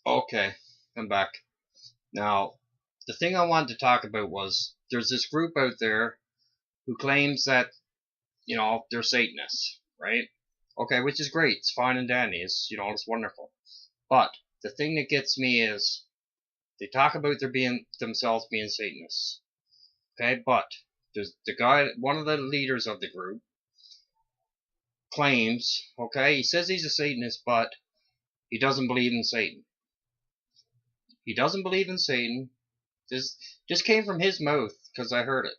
Okay, I'm back. Now, the thing I wanted to talk about was there's this group out there who claims that, they're Satanists, right? Okay, which is great. It's fine and dandy. It's wonderful. But the thing that gets me is they talk about their being themselves being Satanists. Okay, but there's the guy, one of the leaders of the group, claims, okay, he says he's a Satanist, but he doesn't believe in Satan. He doesn't believe in Satan. This just came from his mouth because I heard it.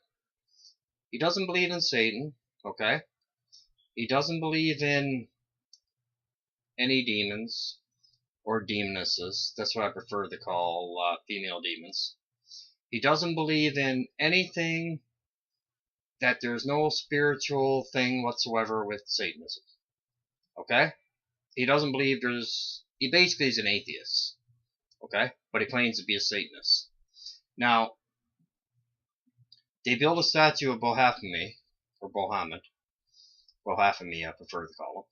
He doesn't believe in Satan, okay? He doesn't believe in any demons or demonesses. That's what I prefer to call female demons. He doesn't believe in anything, that there's no spiritual thing whatsoever with Satanism, okay? He doesn't believe he basically is an atheist, okay? But he claims to be a Satanist. Now, they built a statue of Bohaphamie, or Bohammed. Bohaphamie, I prefer to call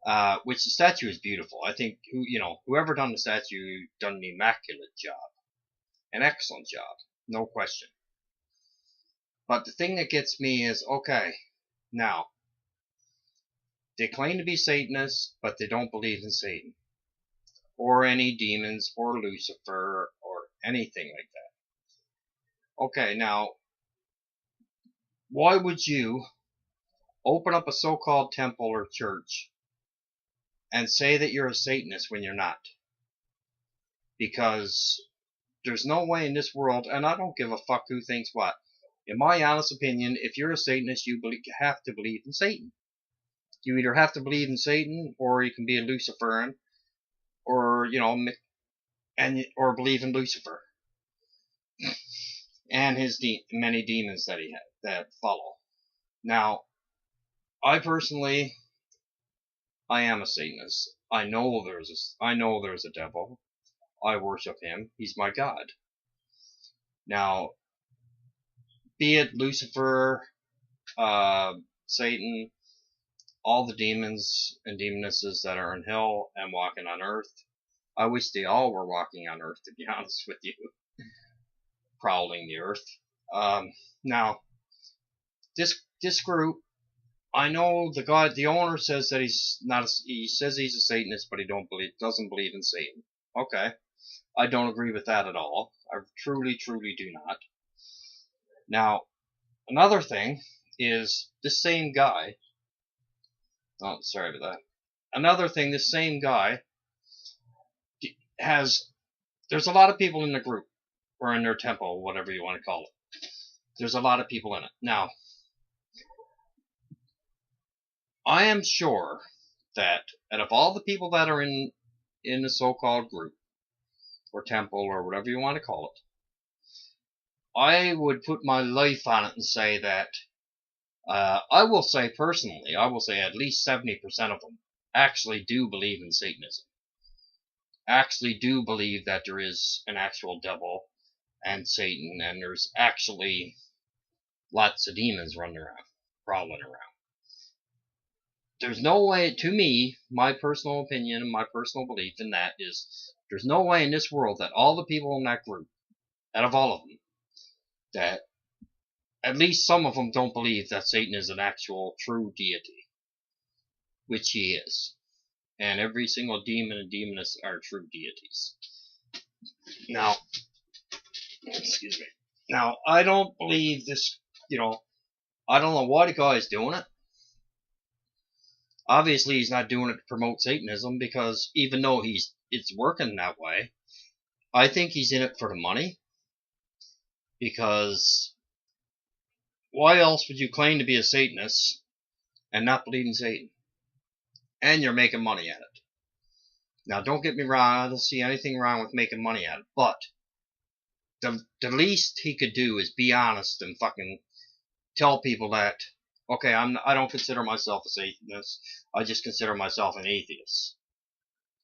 him. Which the statue is beautiful. I think whoever done the statue done an immaculate job, an excellent job, no question. But the thing that gets me is, okay, now they claim to be Satanists, but they don't believe in Satan or any demons or Lucifer or anything like that. Okay, now why would you open up a so-called temple or church and say that you're a Satanist when you're not? Because there's no way in this world, and I don't give a fuck who thinks what. In my honest opinion, if you're a Satanist, you have to believe in Satan. You either have to believe in Satan, or you can be a Luciferian, or or believe in Lucifer and his many demons that he that follow. Now, I am a Satanist. I know there's a devil. I worship him. He's my God. Now, be it Lucifer, Satan, all the demons and demonesses that are in hell and walking on earth. I wish they all were walking on earth, to be honest with you. Prowling the earth. Now, this group, I know the owner says that he says he's a Satanist, but he doesn't believe in Satan. Okay. I don't agree with that at all. I truly, truly do not. Now, another thing is this same guy. Oh, sorry about that. Another thing, this same guy there's a lot of people in the group, or in their temple, whatever you want to call it. There's a lot of people in it. Now, I am sure that out of all the people that are in the so-called group, or temple, or whatever you want to call it, I would put my life on it and say that, I will say personally, at least 70% of them actually do believe in Satanism. Actually do believe that there is an actual devil and Satan, and there's actually lots of demons running around, crawling around. There's no way, to me, my personal opinion and my personal belief in that is, there's no way in this world that all the people in that group, out of all of them, that at least some of them don't believe that Satan is an actual true deity, which he is. And every single demon and demoness are true deities. Now, excuse me. Now, I don't believe this, I don't know why the guy is doing it. Obviously, he's not doing it to promote Satanism, because even though it's working that way, I think he's in it for the money. Because why else would you claim to be a Satanist and not believe in Satan? And you're making money at it. Now, don't get me wrong, I don't see anything wrong with making money at it, but the least he could do is be honest and fucking tell people that, okay, I don't consider myself a Satanist, I just consider myself an atheist.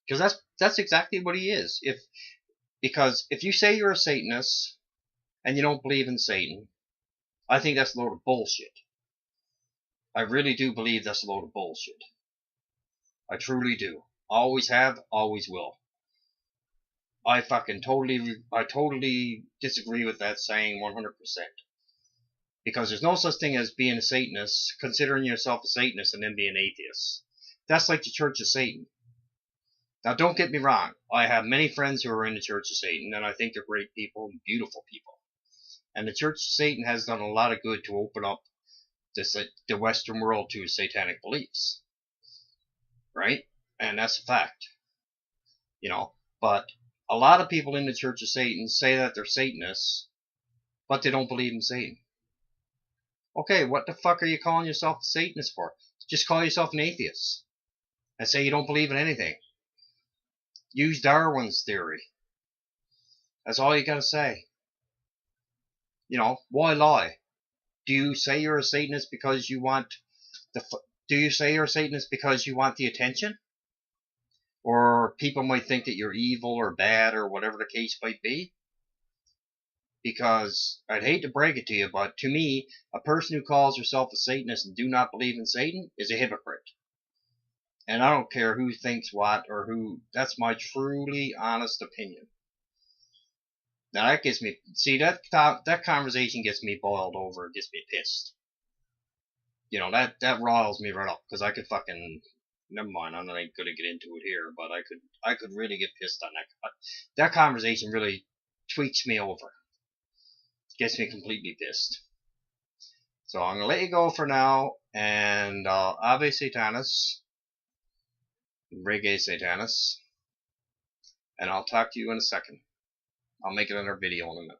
Because that's exactly what he is. Because if you say you're a Satanist and you don't believe in Satan, I think that's a load of bullshit. I really do believe that's a load of bullshit. I truly do. Always have, always will. I totally disagree with that saying 100%. Because there's no such thing as being a Satanist, considering yourself a Satanist, and then being an atheist. That's like the Church of Satan. Now, don't get me wrong. I have many friends who are in the Church of Satan, and I think they're great people and beautiful people. And the Church of Satan has done a lot of good to open up the Western world to satanic beliefs. Right? And that's a fact. You know, but a lot of people in the Church of Satan say that they're Satanists, but they don't believe in Satan. Okay, what the fuck are you calling yourself a Satanist for? Just call yourself an atheist. And say you don't believe in anything. Use Darwin's theory. That's all you gotta say. You know, why lie? Do you say you're a Satanist because you want do you say you're a Satanist because you want the attention? Or people might think that you're evil or bad or whatever the case might be? Because I'd hate to break it to you, but to me, a person who calls herself a Satanist and do not believe in Satan is a hypocrite. And I don't care who thinks what or who. That's my truly honest opinion. Now that gets me. See, that conversation gets me boiled over. It gets me pissed. You know, that riles me right up, because I could fucking. Never mind. I'm not going to get into it here, but I could really get pissed on that. That conversation really tweaks me over. Gets me completely pissed. So I'm going to let you go for now, and Ave Satanis, Reggae Satanis, and I'll talk to you in a second. I'll make another video in a minute.